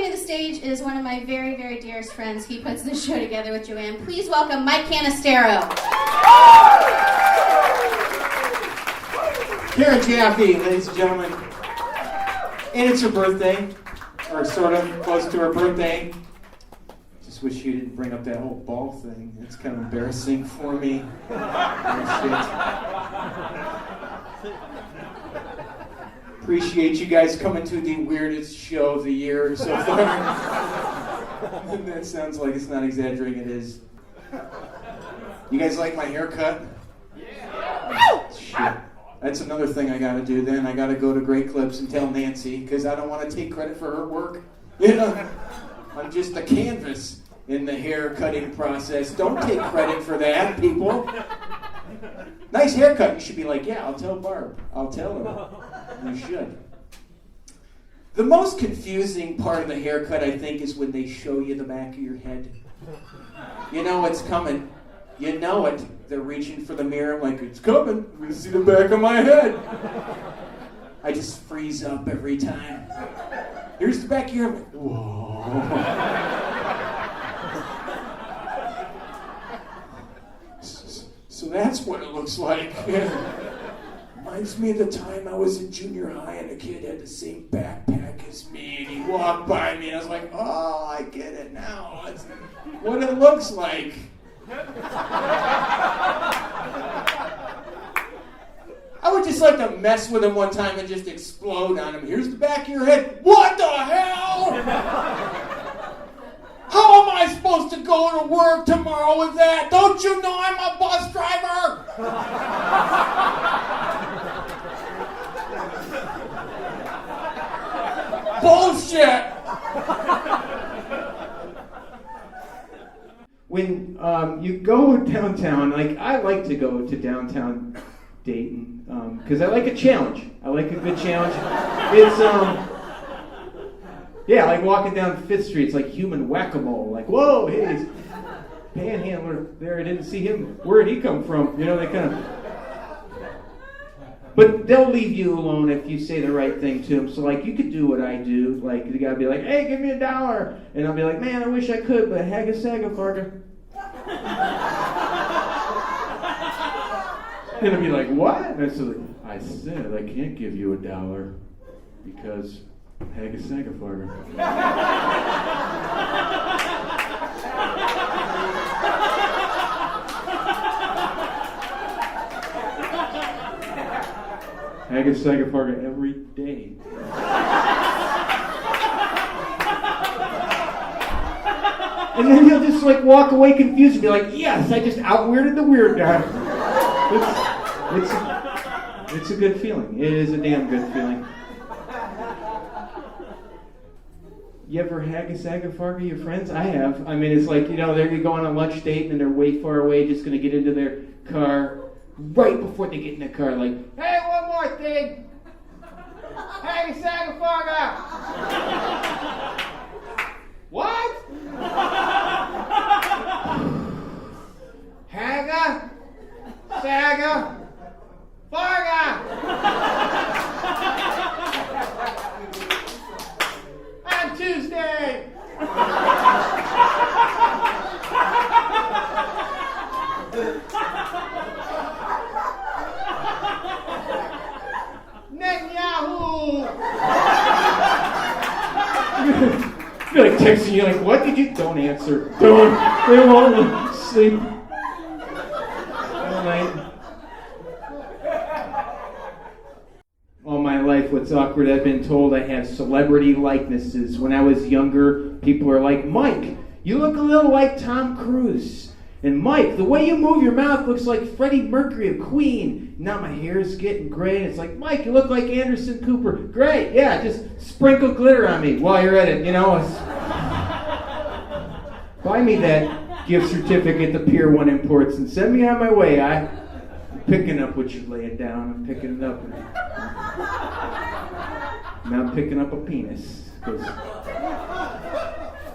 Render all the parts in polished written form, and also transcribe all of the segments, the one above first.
coming to the stage is one of my very, very dearest friends. He puts this show together with Joanne. Please welcome Mike Canistero. Karen Jaffe, ladies and gentlemen. And it's her birthday, or sort of close to her birthday. Just wish you didn't bring up that whole ball thing. It's kind of embarrassing for me. Appreciate you guys coming to the weirdest show of the year so far. That sounds like it's not exaggerating, it is. You guys like my haircut? Yeah! Shit. That's another thing I gotta do then. I gotta go to Great Clips and tell Nancy, because I don't want to take credit for her work. You know, I'm just a canvas in the hair cutting process. Don't take credit for that, people. Nice haircut. You should be like, yeah, I'll tell Barb. I'll tell her. You should. The most confusing part of the haircut, I think, is when they show you the back of your head. You know it's coming. You know it. They're reaching for the mirror like, it's coming. I'm going to see the back of my head. I just freeze up every time. Here's the back of your head. Whoa. So that's what it looks like. Reminds me of the time I was in junior high and a kid had the same backpack as me and he walked by me and I was like, oh, I get it now. That's what it looks like. I would just like to mess with him one time and just explode on him. Here's the back of your head. What the hell? How am I supposed to go to work tomorrow with that? Don't you know I'm a bus driver? Bullshit! When you go downtown, like I like to go to downtown Dayton because I like a challenge. I like a good challenge. It's yeah, like walking down 5th Street, it's like human whack-a-mole. Like, whoa, hey, he's panhandler there. I didn't see him. Where'd he come from? You know, they kind of. But they'll leave you alone if you say the right thing to them. So, like, you could do what I do. Like, you gotta be like, hey, give me $1. And I'll be like, man, I wish I could, but Hagga Sagga Farga. And I'll be like, what? And I said, I can't give you $1 because Hagga Sagga Farga. Hagga Sagga Farga every day. And then he'll just like walk away confused and be like, yes, I just out-weirded the weird guy. It's a good feeling. It is a damn good feeling. You ever Hagga Sagga Farga your friends? I have. I mean, it's like, you know, they're going on a lunch date and they're way far away, just going to get into their car. Right before they get in the car, like, hey, one more thing. Hagga Sagga Farga. What? Hagga Sagga Farga. On Tuesday. I feel like texting you like, what did you... Don't answer. Don't. They won't sleep. All night. All my life, what's awkward, I've been told I have celebrity likenesses. When I was younger, people were like, Mike, you look a little like Tom Cruise. And Mike, the way you move your mouth looks like Freddie Mercury of Queen. Now my hair is getting gray, and it's like, Mike, you look like Anderson Cooper. Great, yeah, just sprinkle glitter on me while you're at it, you know. Buy me that gift certificate to Pier 1 Imports and send me on my way. I'm picking up what you're laying down. I'm picking it up. Now I'm picking up a penis.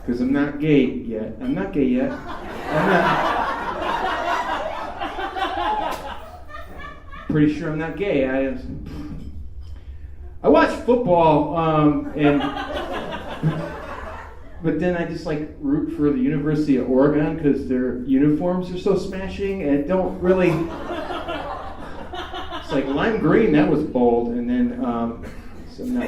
Because I'm not gay yet. I'm not gay yet. I'm not. Pretty sure I'm not gay. I watch football, and but then I just like root for the University of Oregon because their uniforms are so smashing and don't really. It's like lime green, that was bold, and then so no.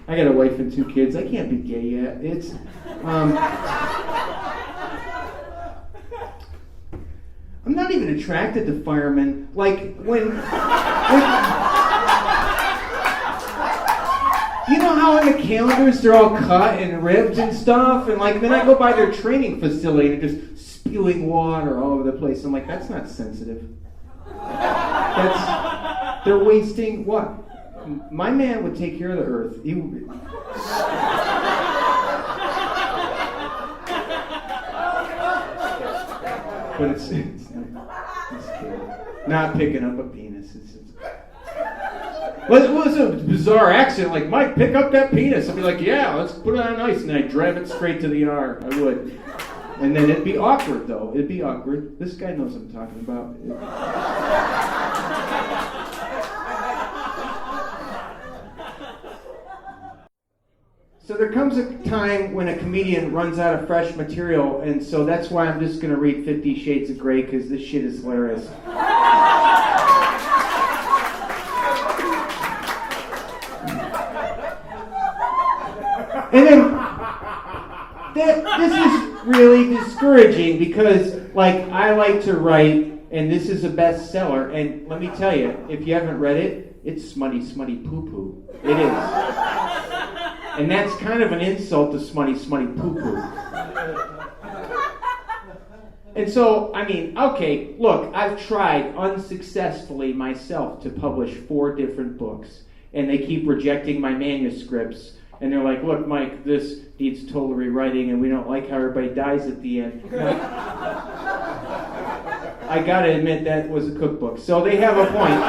I got a wife and 2 kids. I can't be gay yet. It's I'm not even attracted to firemen. Like when you know how in the calendars they're all cut and ribbed and stuff, and like then I go by their training facility and just spewing water all over the place. I'm like, that's not sensitive. They're wasting what? My man would take care of the earth. But it's not picking up a penis. Well, it was a bizarre accent, like, Mike, pick up that penis. I'd be like, yeah, let's put it on ice. And I'd drive it straight to the ER. I would. And then it'd be awkward, though. It'd be awkward. This guy knows what I'm talking about. So there comes a time when a comedian runs out of fresh material, and so that's why I'm just going to read 50 Shades of Grey, because this shit is hilarious. And then, this is really discouraging, because, like, I like to write, and this is a bestseller, and let me tell you, if you haven't read it, it's smutty, smutty poo-poo. It is. And that's kind of an insult to smutty, smutty poo-poo. And so, I mean, okay, look, I've tried unsuccessfully myself to publish 4 different books, and they keep rejecting my manuscripts, and they're like, look, Mike, this needs total rewriting, and we don't like how everybody dies at the end. I gotta admit, that was a cookbook, so they have a point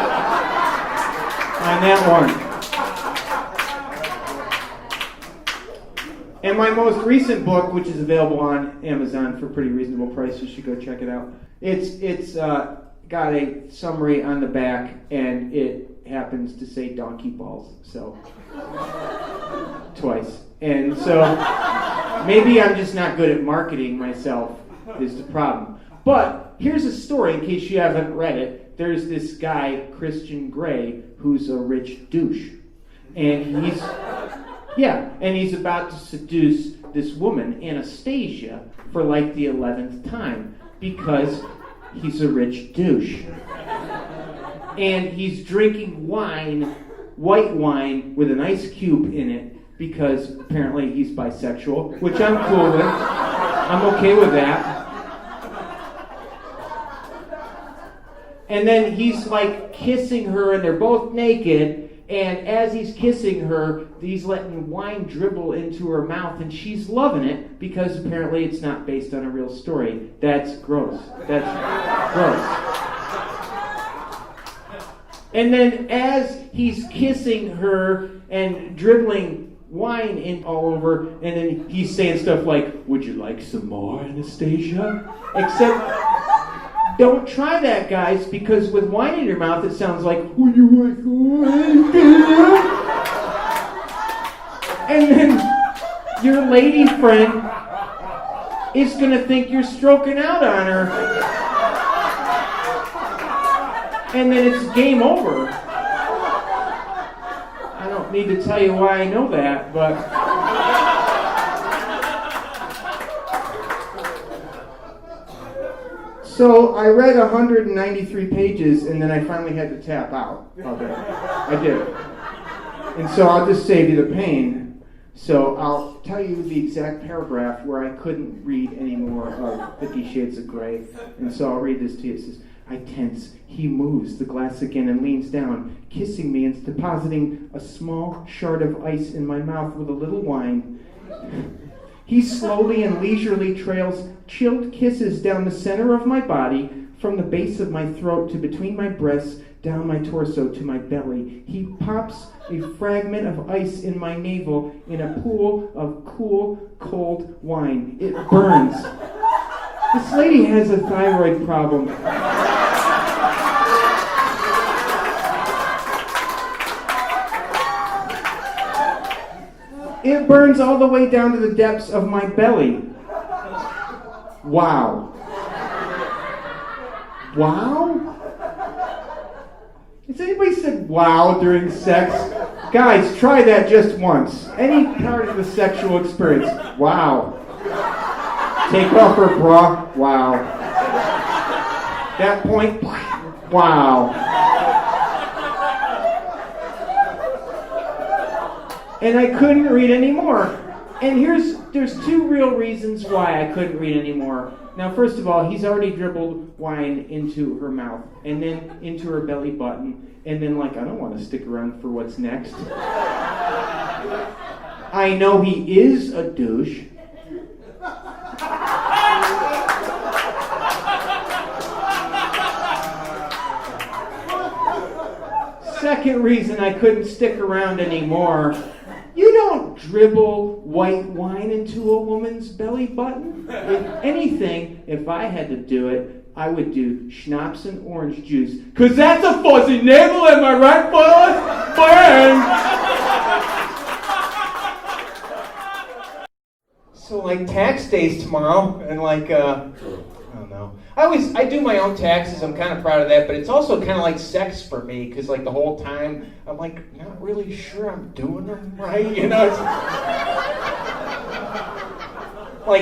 on that one. And my most recent book, which is available on Amazon for a pretty reasonable price, you should go check it out. It's got a summary on the back, and it happens to say donkey balls, so twice. And so maybe I'm just not good at marketing myself is the problem. But here's a story, in case you haven't read it. There's this guy, Christian Grey, who's a rich douche. And he's about to seduce this woman, Anastasia, for like the 11th time, because he's a rich douche. And he's drinking wine, white wine, with an ice cube in it, because apparently he's bisexual, which I'm cool with. I'm okay with that. And then he's like kissing her, and they're both naked. And as he's kissing her, he's letting wine dribble into her mouth, and she's loving it because apparently it's not based on a real story. That's gross. That's gross. And then as he's kissing her and dribbling wine in all over, and then he's saying stuff like, "Would you like some more, Anastasia?" Except, don't try that, guys, because with wine in your mouth, it sounds like, "Would you like wine?" And then your lady friend is going to think you're stroking out on her. And then it's game over. I don't need to tell you why I know that, but... So I read 193 pages, and then I finally had to tap out of it. I did. And so I'll just save you the pain. So I'll tell you the exact paragraph where I couldn't read any more of 50 Shades of Grey. And so I'll read this to you. It says, I tense. He moves the glass again and leans down, kissing me and depositing a small shard of ice in my mouth with a little wine. He slowly and leisurely trails chilled kisses down the center of my body, from the base of my throat to between my breasts, down my torso to my belly. He pops a fragment of ice in my navel in a pool of cool, cold wine. It burns. This lady has a thyroid problem. It burns all the way down to the depths of my belly. Wow. Wow? Has anybody said wow during sex? Guys, try that just once. Any part of the sexual experience. Wow. Take off her bra. Wow. That point. Wow. And I couldn't read anymore. And there's two real reasons why I couldn't read anymore. Now, first of all, he's already dribbled wine into her mouth, and then into her belly button, and then I don't want to stick around for what's next. I know he is a douche. Second reason I couldn't stick around anymore. You don't dribble white wine into a woman's belly button. If anything, if I had to do it, I would do schnapps and orange juice. 'Cause that's a fuzzy nibble, am I right, fellas? Bang! So tax day's tomorrow, and I don't know. I do my own taxes. I'm kind of proud of that, but it's also kind of like sex for me because the whole time I'm not really sure I'm doing them right. It's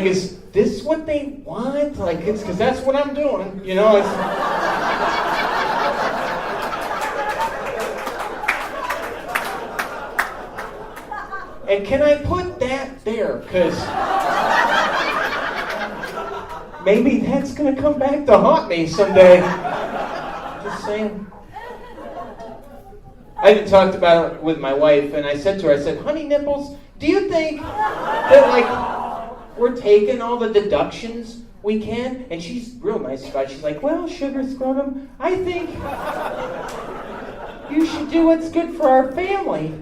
is this what they want? It's because that's what I'm doing. And can I put that there? Because maybe that's going to come back to haunt me someday. Just saying. I even talked about it with my wife, and I said to her, honey nipples, do you think that, we're taking all the deductions we can? And she's real nice about it. She's like, well, sugar scrotum, I think you should do what's good for our family.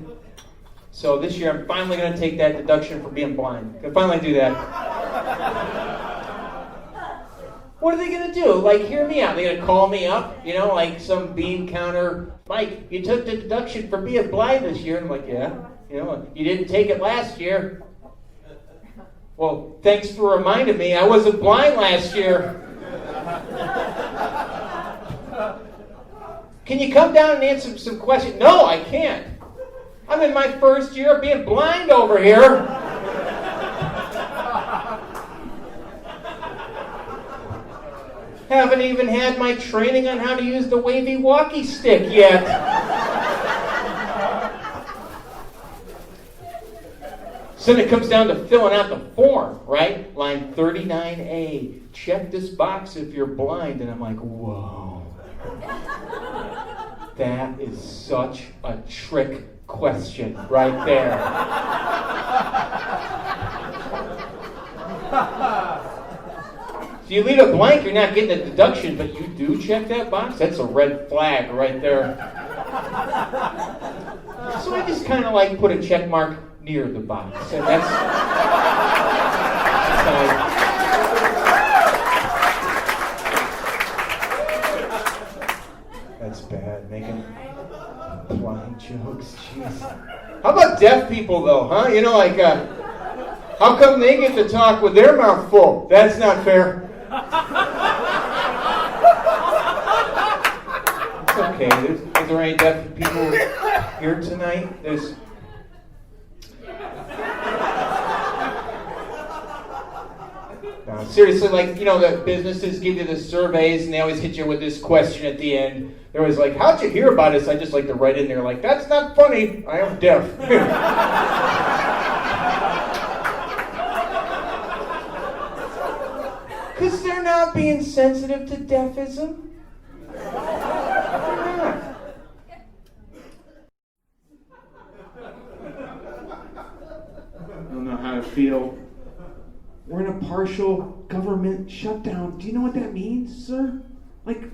So this year, I'm finally going to take that deduction for being blind. I'm going to finally do that. What are they going to do? Hear me out. They're going to call me up, some bean counter. Mike, you took the deduction for being blind this year. And I'm yeah. You didn't take it last year. Well, thanks for reminding me. I wasn't blind last year. Can you come down and answer some questions? No, I can't. I'm in my first year of being blind over here. Haven't even had my training on how to use the wavy walkie stick yet. So then it comes down to filling out the form, right? Line 39A. Check this box if you're blind. And I'm whoa. That is such a trick question right there. If you leave it blank, you're not getting a deduction, but you do check that box? That's a red flag right there. So I just kind of put a check mark near the box. And that's bad, making blind jokes. Jeez. How about deaf people, though, huh? How come they get to talk with their mouth full? That's not fair. It's okay. Is there any deaf people here tonight? No, seriously, the businesses give you the surveys and they always hit you with this question at the end. They're always how'd you hear about us? I just like to write in there that's not funny. I am deaf. Because they're not being sensitive to deafism. They're not. I don't know how to feel. We're in a partial government shutdown. Do you know what that means, sir?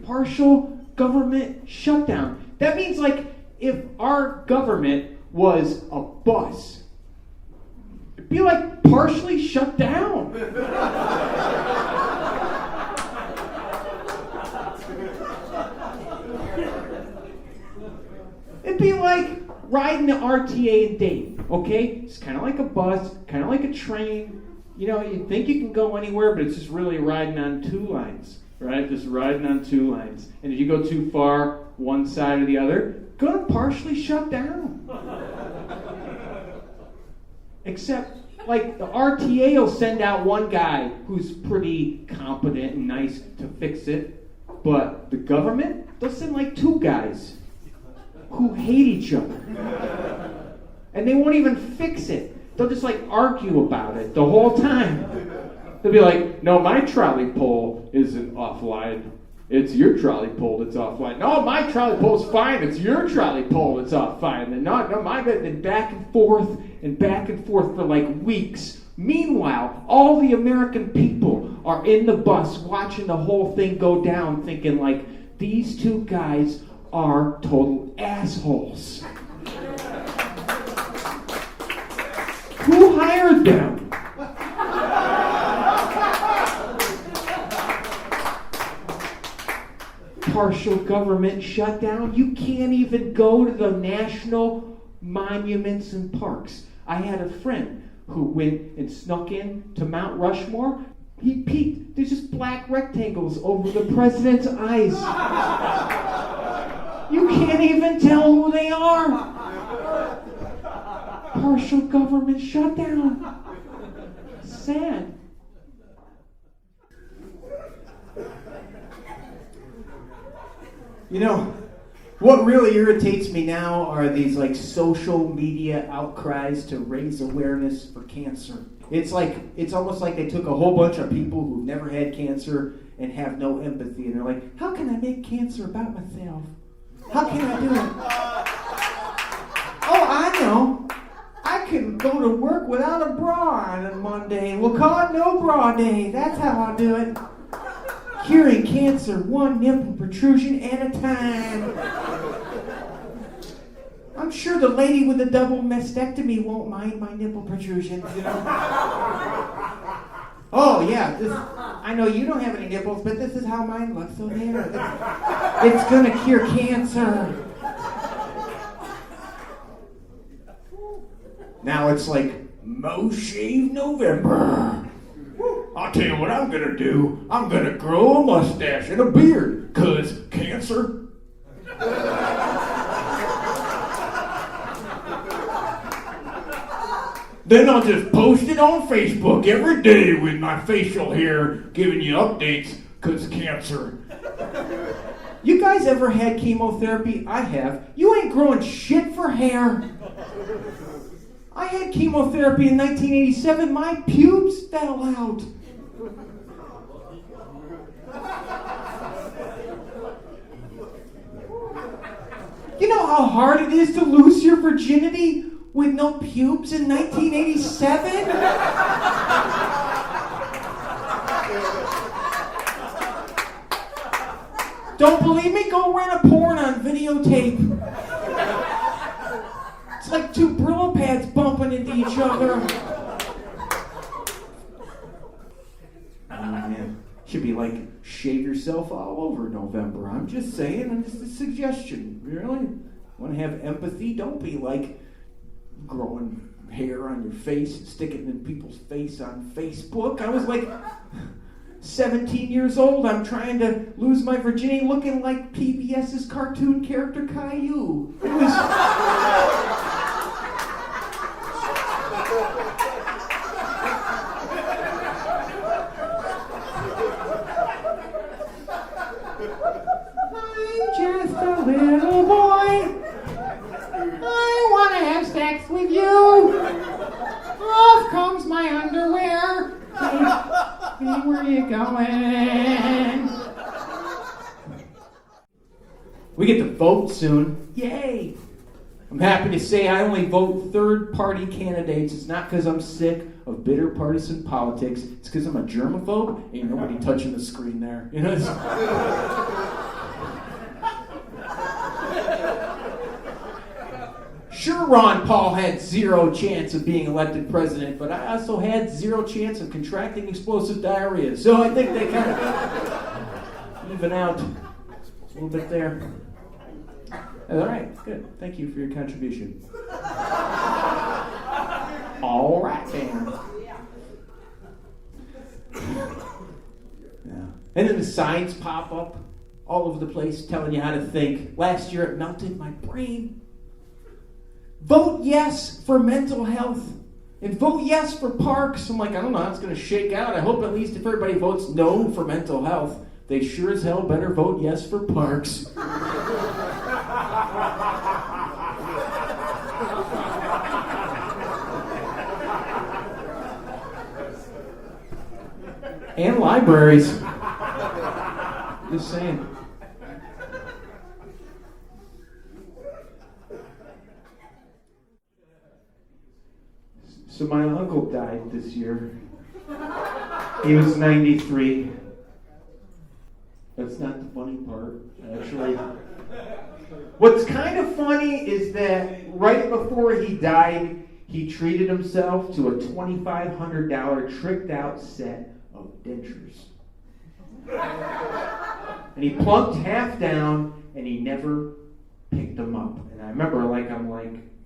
Partial government shutdown. That means if our government was a bus, it'd be partially shut down. It'd be riding the RTA in Dayton, okay? It's kind of like a bus, kind of like a train. You know, you think you can go anywhere, but it's just really riding on two lines, right? Just riding on two lines. And if you go too far, one side or the other, gonna partially shut down. Except, like, the RTA will send out one guy who's pretty competent and nice to fix it, but the government, they'll send like two guys who hate each other. And they won't even fix it. They'll just like argue about it the whole time. They'll be like, no, my trolley pole isn't offline. It's your trolley pole that's offline. No, my trolley pole's fine. It's your trolley pole that's offline. And no, mine. And back and forth for like weeks. Meanwhile, all the American people are in the bus watching the whole thing go down, thinking like, these two guys are total assholes. Who hired them? Partial government shutdown. You can't even go to the national monuments and parks. I had a friend who went and snuck in to Mount Rushmore. He peeked. There's just black rectangles over the president's eyes. You can't even tell who they are. Partial government shutdown. Sad. You know, what really irritates me now are these like social media outcries to raise awareness for cancer. It's almost like they took a whole bunch of people who've never had cancer and have no empathy, and they're like, how can I make cancer about myself? How can I do it? Oh, I know. I can go to work without a bra on Monday. We'll call it No Bra Day. That's how I'll do it. Curing cancer one nipple protrusion at a time. I'm sure the lady with the double mastectomy won't mind my nipple protrusions, you know? Oh, yeah, I know you don't have any nipples, but this is how mine looks, so there. It's gonna cure cancer. Now it's like, Mo Shave November. I'll tell you what I'm gonna do. I'm gonna grow a mustache and a beard, 'cause cancer. Then I'll just post it on Facebook every day with my facial hair giving you updates, 'cause cancer. You guys ever had chemotherapy? I have. You ain't growing shit for hair. I had chemotherapy in 1987. My pubes fell out. You know how hard it is to lose your virginity with no pubes in 1987? Don't believe me? Go rent a porn on videotape. It's like two Brillo pads bumping into each other. Oh man, should be like shave yourself all over November. I'm just saying, I'm just a suggestion. Really? Want to have empathy? Don't be like growing hair on your face and sticking it in people's face on Facebook. I was like 17 years old. I'm trying to lose my virginity looking like PBS's cartoon character Caillou. It was... I'm just a little boy. I want to have sex with you. Off comes my underwear. Hey, where are you going? We get to vote soon. Yay! I'm happy to say I only vote third-party candidates. It's not because I'm sick of bitter partisan politics. It's because I'm a germaphobe. Ain't nobody touching the screen there. You know? Sure, Ron Paul had zero chance of being elected president, but I also had zero chance of contracting explosive diarrhea. So I think they kind of even out a little bit there. All right, good. Thank you for your contribution. All right, then. Yeah. And then the signs pop up all over the place telling you how to think. Last year it melted my brain. Vote yes for mental health. And vote yes for parks. I'm like, I don't know how it's going to shake out. I hope at least if everybody votes no for mental health, they sure as hell better vote yes for parks. And libraries. Just saying. So my uncle died this year. He was 93. That's not the funny part, actually. What's kind of funny is that right before he died, he treated himself to a $2,500 tricked out set of dentures. And he plunked half down, and he never picked them up. And I remember,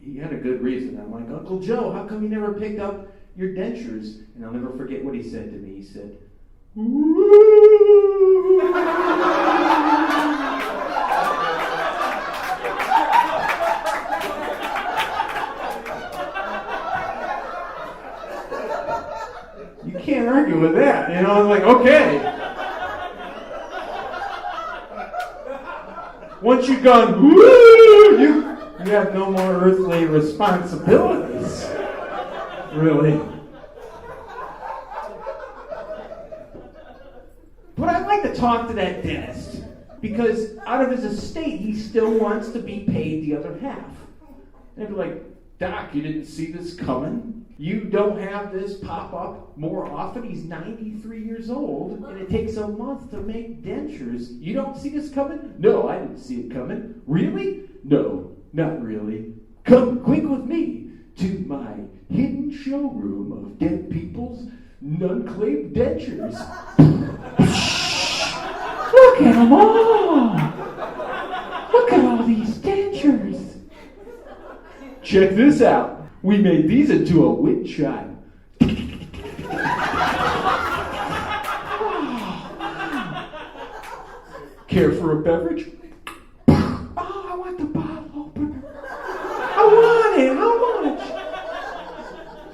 he had a good reason. I'm like, Uncle Joe, how come you never picked up your dentures? And I'll never forget what he said to me. He said, you can't argue with that. I was like, okay. Once you've gone, woo, you have no more earthly responsibilities. Really. But I'd like to talk to that dentist, because out of his estate, he still wants to be paid the other half. And I'd be like, Doc, you didn't see this coming? You don't have this pop up more often? He's 93 years old, and it takes a month to make dentures. You don't see this coming? No, I didn't see it coming. Really? No, not really. Come quick with me to my hidden showroom of dead people's non-claimed dentures. Look at them all! Look at all these dentures! Check this out. We made these into a wind chime. Care for a beverage? Oh, I want the bottle opener. I want it.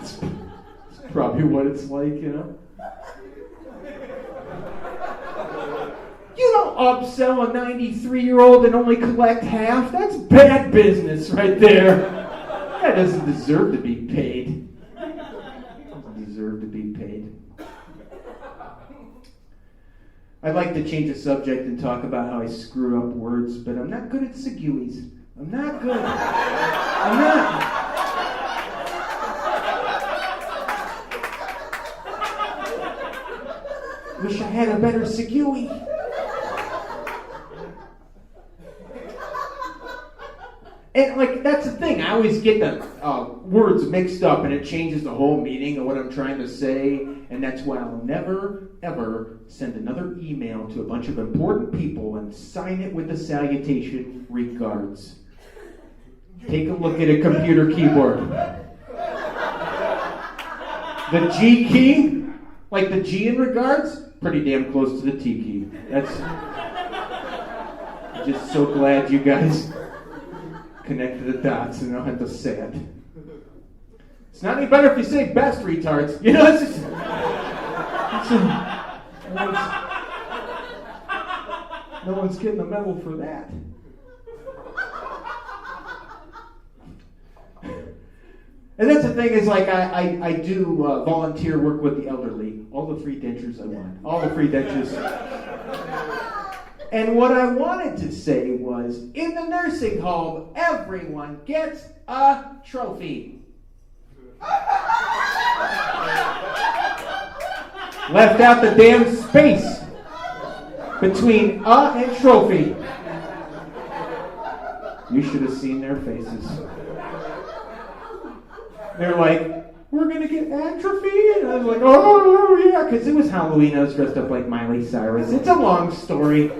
It's probably what it's like, You don't upsell a 93-year-old and only collect half. That's bad business right there. That doesn't deserve to be paid. I'd like to change the subject and talk about how I screw up words, but I'm not good at segues. I'm not good. I'm not. Wish I had a better segue. And that's the thing. I always get the words mixed up, and it changes the whole meaning of what I'm trying to say. And that's why I'll never, ever send another email to a bunch of important people and sign it with the salutation, regards. Take a look at a computer keyboard. The G key, like the G in regards, pretty damn close to the T key. I'm just so glad you guys connected the dots and don't have to say it. It's not any better if you say best, retards. No one's getting a medal for that. And that's the thing is, I do volunteer work with the elderly. All the free dentures I want. All the free dentures. And what I wanted to say was, in the nursing home, everyone gets a trophy. Left out the damn space between and trophy. You should have seen their faces. They're like, we're going to get atrophy? And I was like, oh, yeah, because it was Halloween. I was dressed up like Miley Cyrus. It's a long story.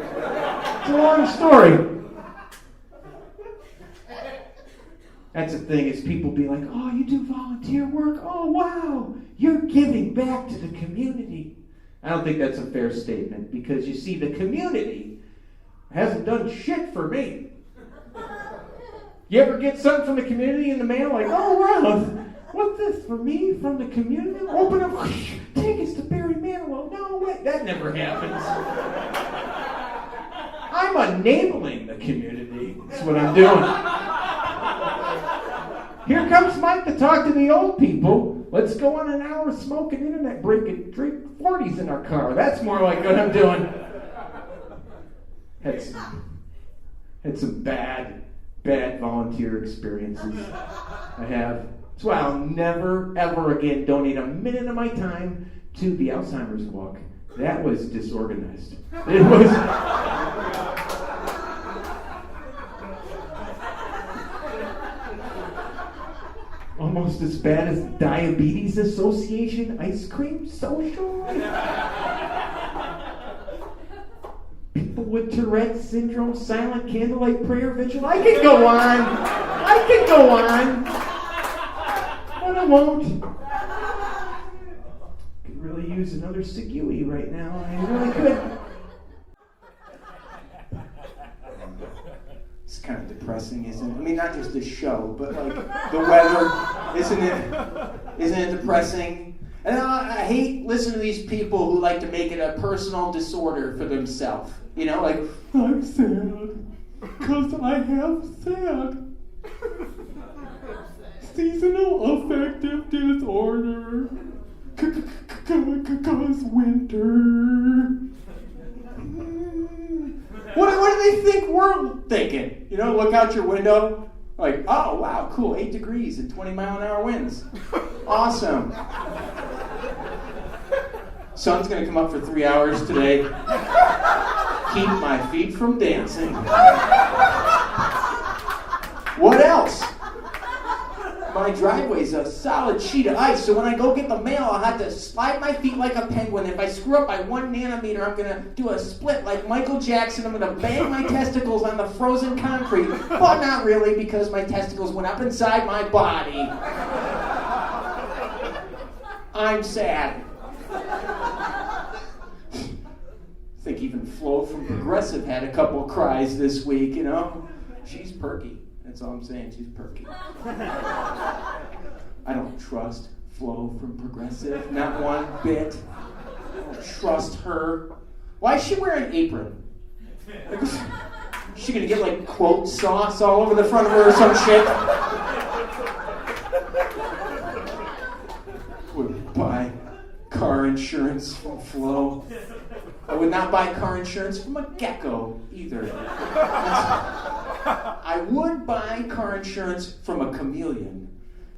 That's the thing, is people be like, oh, you do volunteer work? Oh, wow, you're giving back to the community. I don't think that's a fair statement, because you see, the community hasn't done shit for me. You ever get something from the community in the mail, like, oh, wow, what's this, for me, from the community? Open up, tickets to Barry Manilow. No, wait, that never happens. I'm enabling the community. That's what I'm doing. Here comes Mike to talk to the old people. Let's go on an hour smoking internet break and drink 40s in our car. That's more like what I'm doing. Had some bad volunteer experiences. I have. That's why I'll never, ever again donate a minute of my time to the Alzheimer's walk. That was disorganized. It was... almost as bad as Diabetes Association Ice Cream Social. People with Tourette's syndrome, silent candlelight prayer vigil. I could go on. But I won't. Could really use another Segui right now. I really could. It's kind of depressing, isn't it? I mean, not just the show, but like the weather, isn't it depressing? And I hate listening to these people who like to make it a personal disorder for themselves. You know, like, I'm sad because I have sad seasonal affective disorder because winter. What do they think we're thinking? You know, look out your window, like, oh, wow, cool, 8 degrees and 20-mile-an-hour winds. Awesome. Sun's going to come up for 3 hours today. Keep my feet from dancing. What else? My driveway's a solid sheet of ice, so when I go get the mail, I'll have to slide my feet like a penguin. If I screw up by 1 nanometer, I'm going to do a split like Michael Jackson. I'm going to bang my testicles on the frozen concrete. But not really, because my testicles went up inside my body. I'm sad. I think even Flo from Progressive had a couple of cries this week, you know? She's perky. That's all I'm saying. She's perky. I don't trust Flo from Progressive. Not one bit. I don't trust her. Why is she wearing an apron? Like, is she gonna get like quote sauce all over the front of her or some shit? Would buy car insurance from Flo. I would not buy car insurance from a gecko either. I would buy car insurance from a chameleon,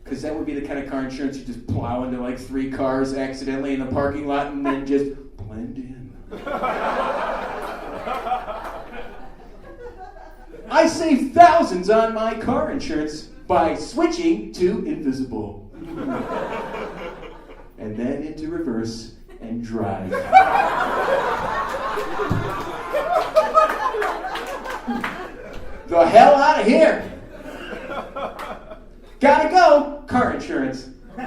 because that would be the kind of car insurance you just plow into like 3 cars accidentally in the parking lot and then just blend in. I save thousands on my car insurance by switching to invisible. And then into reverse and drive. The hell out of here. Gotta go. Car insurance. I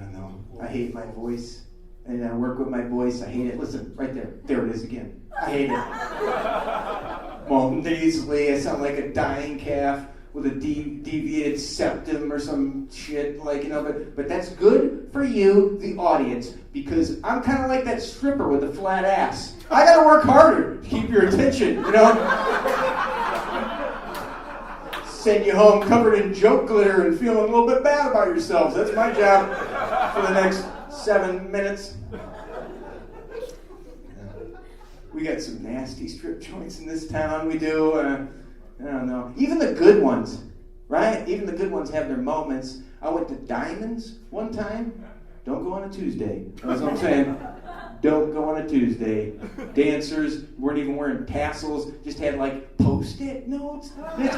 don't know. I hate my voice. And I work with my voice. I hate it. Listen, right there. There it is again. I hate it. Well, nasally. I sound like a dying calf with a deviated septum or some shit, like, you know, but that's good for you, the audience, because I'm kind of like that stripper with the flat ass. I gotta work harder to keep your attention, you know? Send you home covered in joke glitter and feeling a little bit bad about yourselves. That's my job for the next 7 minutes. We got some nasty strip joints in this town, we do. I don't know. Even the good ones, right? Even the good ones have their moments. I went to Diamonds one time. Don't go on a Tuesday. That's what I'm saying. Don't go on a Tuesday. Dancers weren't even wearing tassels. Just had like Post-it notes. This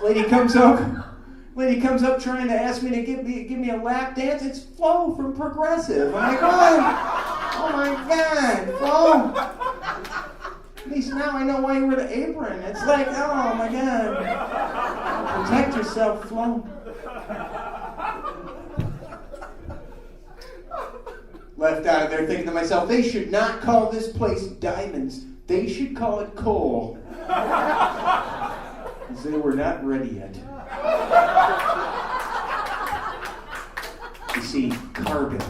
lady comes up trying to ask me to give me a lap dance. It's Flo from Progressive. I'm like, oh my God, Flo. At least now I know why you wear the apron. It's like, oh my God. Protect yourself, Flo. Left out of there thinking to myself, they should not call this place Diamonds. They should call it Coal. Because they were not ready yet. You see, carbon.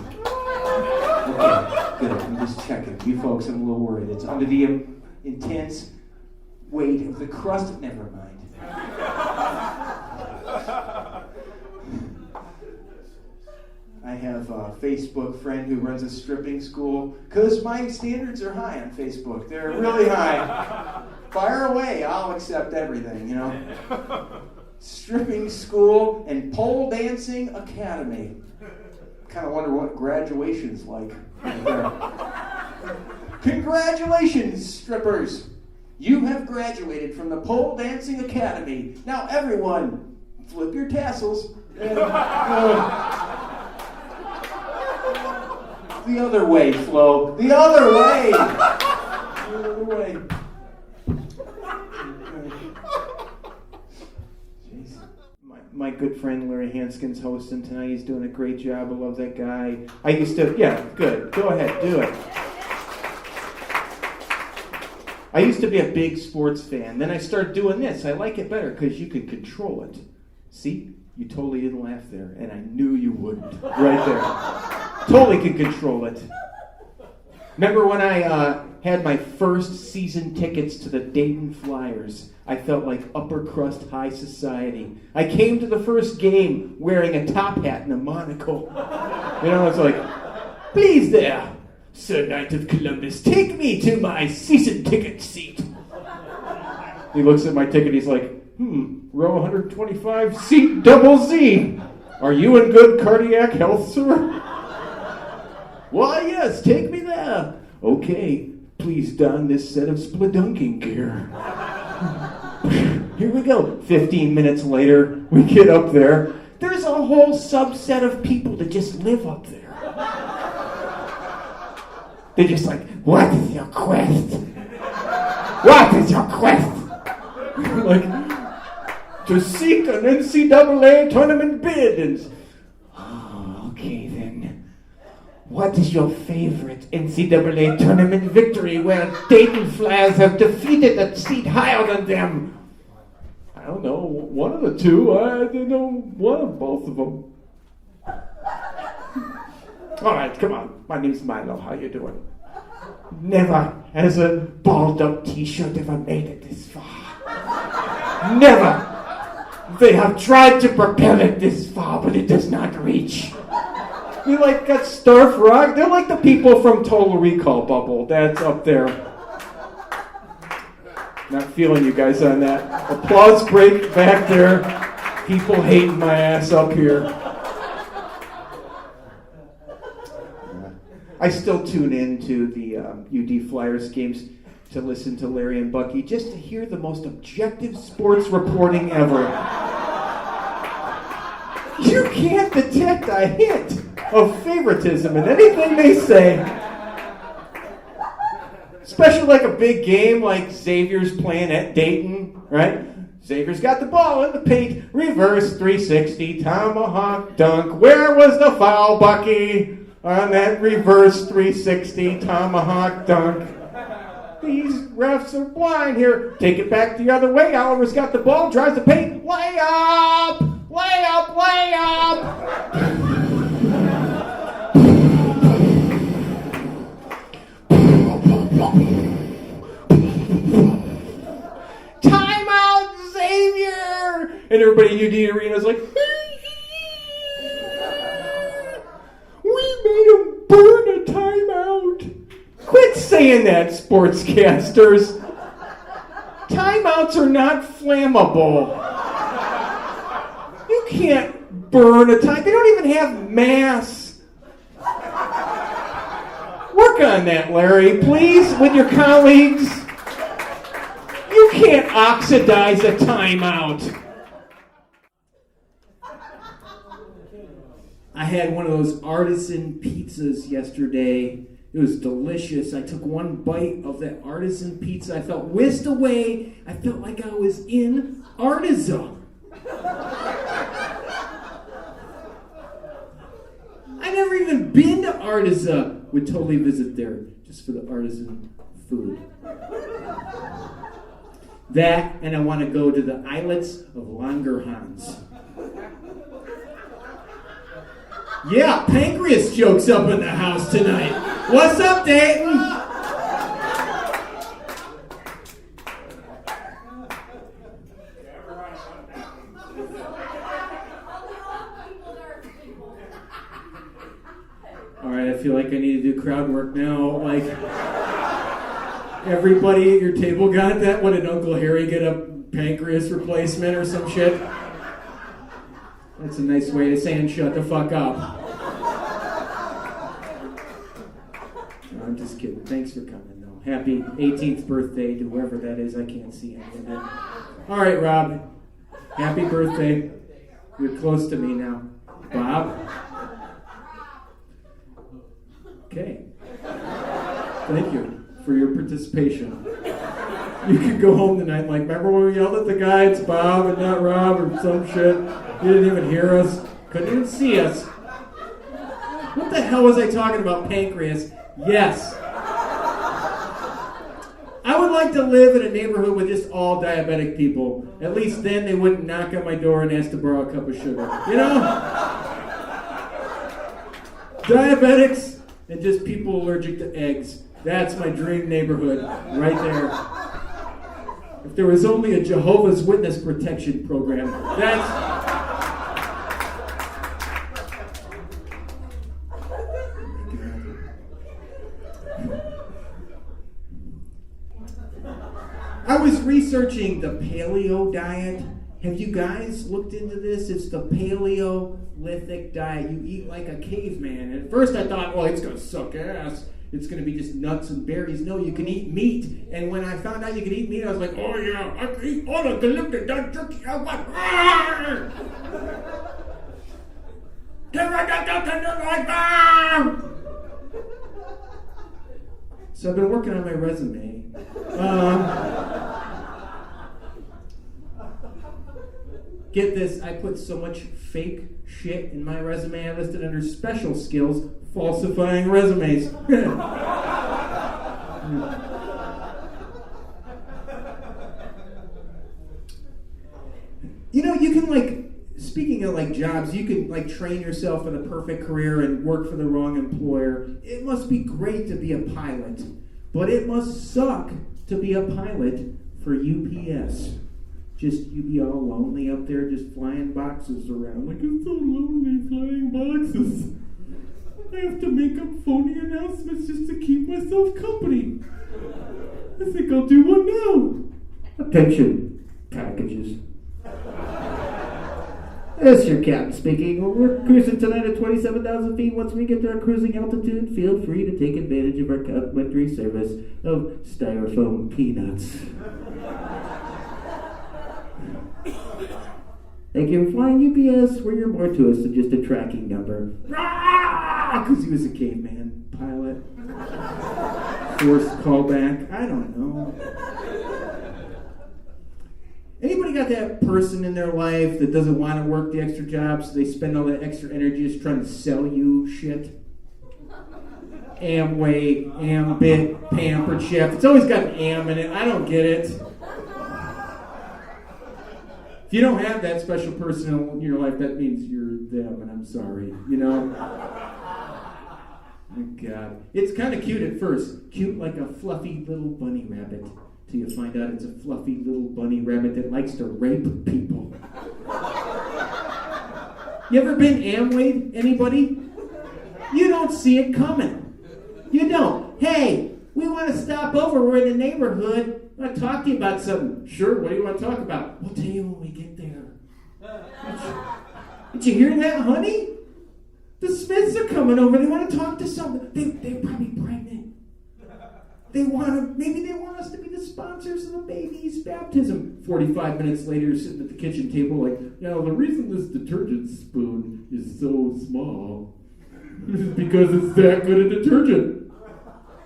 Okay, good. I'm just checking. You folks, I'm a little worried. It's under the intense weight of the crust. Never mind. I have a Facebook friend who runs a stripping school because my standards are high on Facebook. They're really high. Fire away. I'll accept everything, you know. Stripping school and pole dancing academy. Kind of wonder what graduation's like right there. Congratulations, strippers. You have graduated from the pole dancing academy. Now everyone, flip your tassels. And, the other way, Flo. The other way. The other way. Jeez. My good friend Larry Hanskin's hosting tonight. He's doing a great job. I love that guy. I used to, yeah, good. Go ahead, do it. I used to be a big sports fan. Then I started doing this. I like it better because you can control it. See? You totally didn't laugh there, and I knew you wouldn't. Right there. Totally can control it. Remember when I had my first season tickets to the Dayton Flyers? I felt like upper crust high society. I came to the first game wearing a top hat and a monocle. You know, it's like, please there, Sir Knight of Columbus, take me to my season ticket seat. He looks at my ticket, he's like, row 125, seat double Z. Are you in good cardiac health, sir? Why, yes, take me there. Okay, please don this set of spelunking gear. Here we go. 15 minutes later, we get up there. There's a whole subset of people that just live up there. They're just like, what is your quest? What is your quest? Like, to seek an NCAA tournament bid. And, oh, okay then. What is your favorite NCAA tournament victory where Dayton Flyers have defeated a seed higher than them? I don't know, one of the two. I don't know one of both of them. All right, come on. My name's Milo. How you doing? Never has a balled-up T-shirt ever made it this far. Never. They have tried to propel it this far, but it does not reach. You like got Starf Rock? They're like the people from Total Recall Bubble. That's up there. Not feeling you guys on that. Applause break back there. People hating my ass up here. I still tune in to the UD Flyers games to listen to Larry and Bucky just to hear the most objective sports reporting ever. You can't detect a hint of favoritism in anything they say. Especially like a big game like Xavier's playing at Dayton, right? Xavier's got the ball in the paint, reverse 360, tomahawk dunk. Where was the foul, Bucky? On that reverse 360 tomahawk dunk. These refs are blind here. Take it back the other way. Oliver's got the ball, drives the paint. Lay up! Lay up! Lay up! Timeout, Xavier! And everybody in UD Arena is like, we made him burn a timeout. Quit saying that, sportscasters. Timeouts are not flammable. You can't burn a time. They don't even have mass. Work on that, Larry, please, with your colleagues. You can't oxidize a timeout. I had one of those artisan pizzas yesterday, It was delicious. I took one bite of that artisan pizza. I felt whisked away. I felt like I was in Artisan. I never even been to Artisan. Would totally visit there just for the artisan food. That, and I want to go to the islets of Langerhans. Yeah, pancreas jokes up in the house tonight. What's up, Dayton? All right, I feel like I need to do crowd work now. Like, everybody at your table got that? What, did Uncle Harry get a pancreas replacement or some shit? That's a nice way of saying shut the fuck up. No, I'm just kidding. Thanks for coming, though. Happy 18th birthday to whoever that is. I can't see any of it. All right, Rob. Happy birthday. You're close to me now. Bob? Okay. Thank you for your participation. You could go home tonight like, remember when we yelled at the guy, it's Bob and not Rob or some shit? You didn't even hear us. Couldn't even see us. What the hell was I talking about? Pancreas. Yes. I would like to live in a neighborhood with just all diabetic people. At least then they wouldn't knock on my door and ask to borrow a cup of sugar. You know? Diabetics and just people allergic to eggs. That's my dream neighborhood right there. If there was only a Jehovah's Witness protection program, that's... I was researching the paleo diet. Have you guys looked into this? It's the Paleolithic diet. You eat like a caveman. And at first I thought, well, it's going to suck ass. It's going to be just nuts and berries. No, you can eat meat. And when I found out you could eat meat, I was like, oh yeah, I can eat all of the lifted done jerky I want. So I've been working on my resume. Get this, I put so much fake shit in my resume, I listed under special skills, falsifying resumes. You know, you can speaking of jobs, you can train yourself for the perfect career and work for the wrong employer. It must be great to be a pilot, but it must suck to be a pilot for UPS. Just you be all lonely up there just flying boxes around. Like, it's so lonely flying boxes. I have to make up phony announcements just to keep myself company. I think I'll do one now. Attention, packages. This is your captain speaking. We're cruising tonight at 27,000 feet. Once we get to our cruising altitude, feel free to take advantage of our complimentary service of styrofoam peanuts. Thank you for flying UPS. We're more to us than just a tracking number. Because he was a caveman pilot. Forced callback. I don't know. Anybody got that person in their life that doesn't want to work the extra job, so they spend all that extra energy just trying to sell you shit? Amway, Ambit, Pampered Chef. It's always got an am in it. I don't get it. If you don't have that special person in your life, that means you're them, and I'm sorry, you know? My God. It's kind of cute at first. Cute like a fluffy little bunny rabbit. Till you find out it's a fluffy little bunny rabbit that likes to rape people. You ever been Amwayed, anybody? You don't see it coming. You don't. Hey, we want to stop over. We're in the neighborhood. I want to talk to you about something. Sure, what do you want to talk about? We'll tell you when we get there. Did you hear that, honey? The Smiths are coming over. They want to talk to someone. They're probably pregnant. Maybe they want us to be the sponsors of the baby's baptism. 45 minutes later, sitting at the kitchen table the reason this detergent spoon is so small is because it's that good a detergent.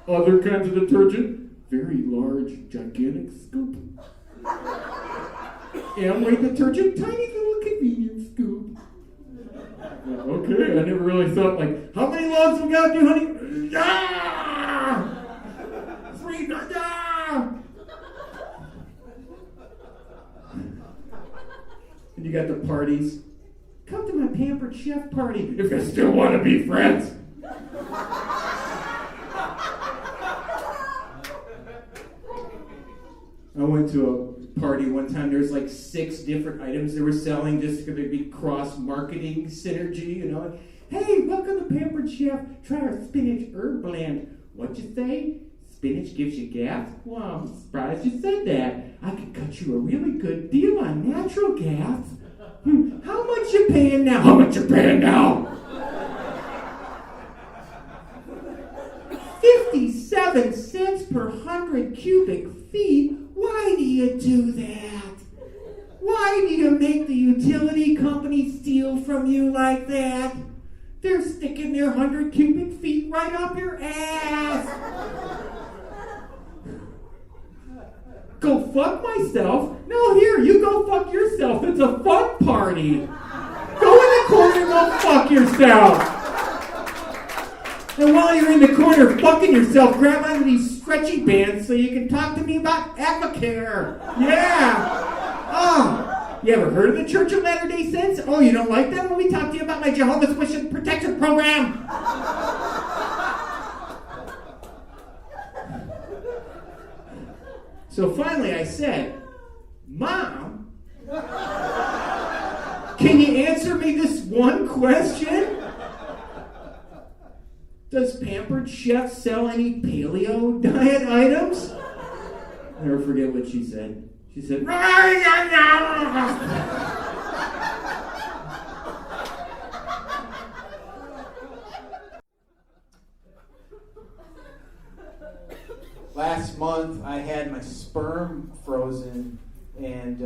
Other kinds of detergent, very large, gigantic scoop. Amway detergent, tiny little convenience scoop. Okay, I never really thought, like, how many loads we got to do, honey? Ah! 3, ah! And you got the parties. Come to my Pampered Chef party if you still want to be friends. I went to a party one time. There's like 6 different items they were selling just to be cross-marketing synergy, you know. Hey, welcome to Pampered Chef. Try our spinach herb blend. What'd you say? Spinach gives you gas? Well, I'm surprised you said that. I could cut you a really good deal on natural gas. How much you paying now? How much you paying now? 57 cents per 100 cubic feet? Why do you do that? Why do you make the utility company steal from you like that? They're sticking their 100 cubic feet right up your ass. Go fuck myself? No, here, you go fuck yourself. It's a fun party. Go in the corner and go fuck yourself. And while you're in the corner fucking yourself, grab onto these stretchy bands so you can talk to me about Epicare. Yeah. Oh, you ever heard of the Church of Latter-day Saints? Oh, you don't like them? Let me talk to you about my Jehovah's Witness protection program. So finally I said, Mom, can you answer me this one question? Does Pampered Chef sell any paleo diet items? I'll never forget what she said. She said, Last month, I had my sperm frozen, and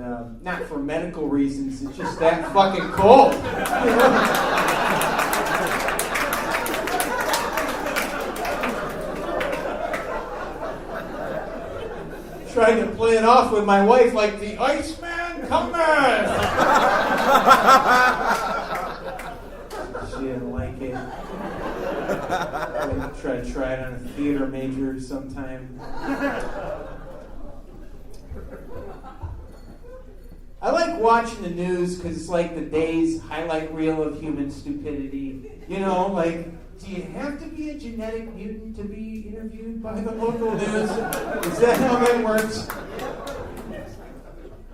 not for medical reasons, it's just that fucking cold. Trying to play it off with my wife like the Iceman coming. She didn't like it. I'm try to try it on a theater major sometime. I like watching the news because it's like the day's highlight reel of human stupidity. You know, like, do you have to be a genetic mutant to be interviewed by the local news? Is that how that works?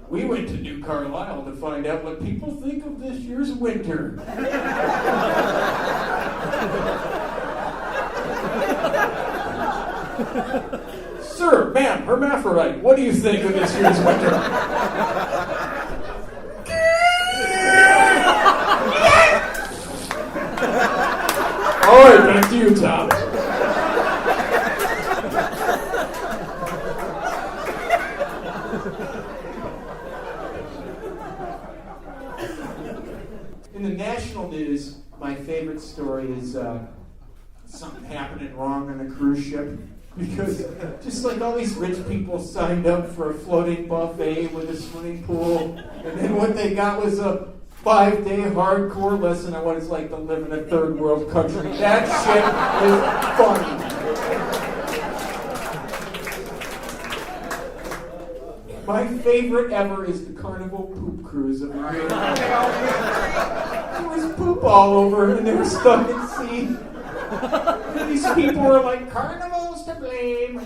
We went to New Carlisle to find out what people think of this year's winter. Sir, ma'am, hermaphrodite, what do you think of this year's winter? All right, back to you, Tom. In the national news, my favorite story is something happening wrong on a cruise ship. Because just like all these rich people signed up for a floating buffet with a swimming pool, and then what they got was a 5-day hardcore lesson on what it's like to live in a third world country. That shit is funny. My favorite ever is the Carnival poop cruise of the Great Wall. There was poop all over, and they were stuck at sea. And these people were like, "Carnival's to blame."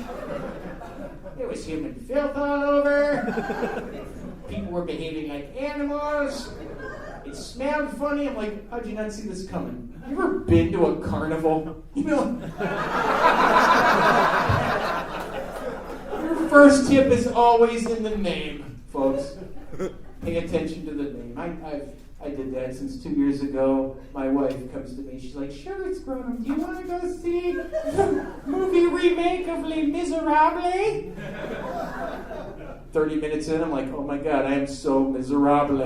There was human filth all over. People were behaving like animals. It smelled funny. I'm like, how'd you not see this coming? You ever been to a carnival? You know? Your first tip is always in the name, folks. Pay attention to the name. I did that since 2 years ago. My wife comes to me. She's like, "Sure, it's grown. Do you want to go see the movie remake of Les Miserables?" 30 minutes in, I'm like, oh my God, I am so miserable.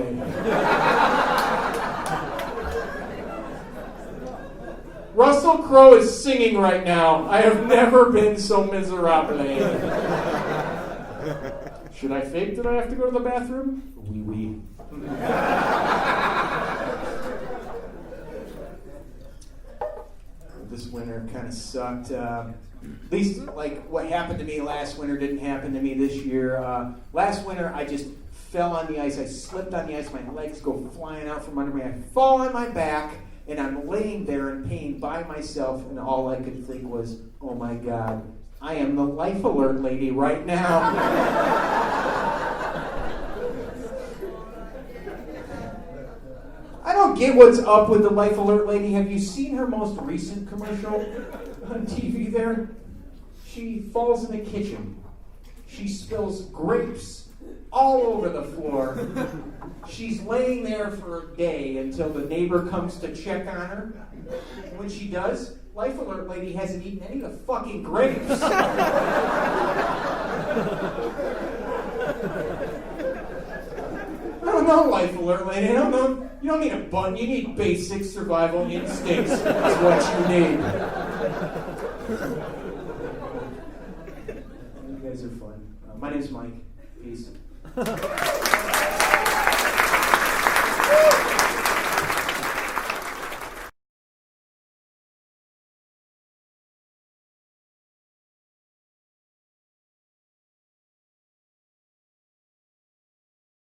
Russell Crowe is singing right now. I have never been so miserable. Should I fake that I have to go to the bathroom? Oui, oui. This winter kind of sucked. At least, like, what happened to me last winter didn't happen to me this year. Last winter, I just fell on the ice. I slipped on the ice. My legs go flying out from under me. I fall on my back, and I'm laying there in pain by myself, and all I could think was, oh my God, I am the life alert lady right now. I don't get what's up with the life alert lady. Have you seen her most recent commercial on TV there? She falls in the kitchen. She spills grapes all over the floor. She's laying there for a day until the neighbor comes to check on her. When she does, life alert lady hasn't eaten any of the fucking grapes. I don't know, life alert lady. I don't know. You don't need a button. You need basic survival instincts. That's what you need. You guys are fun. My name's Mike. Peace.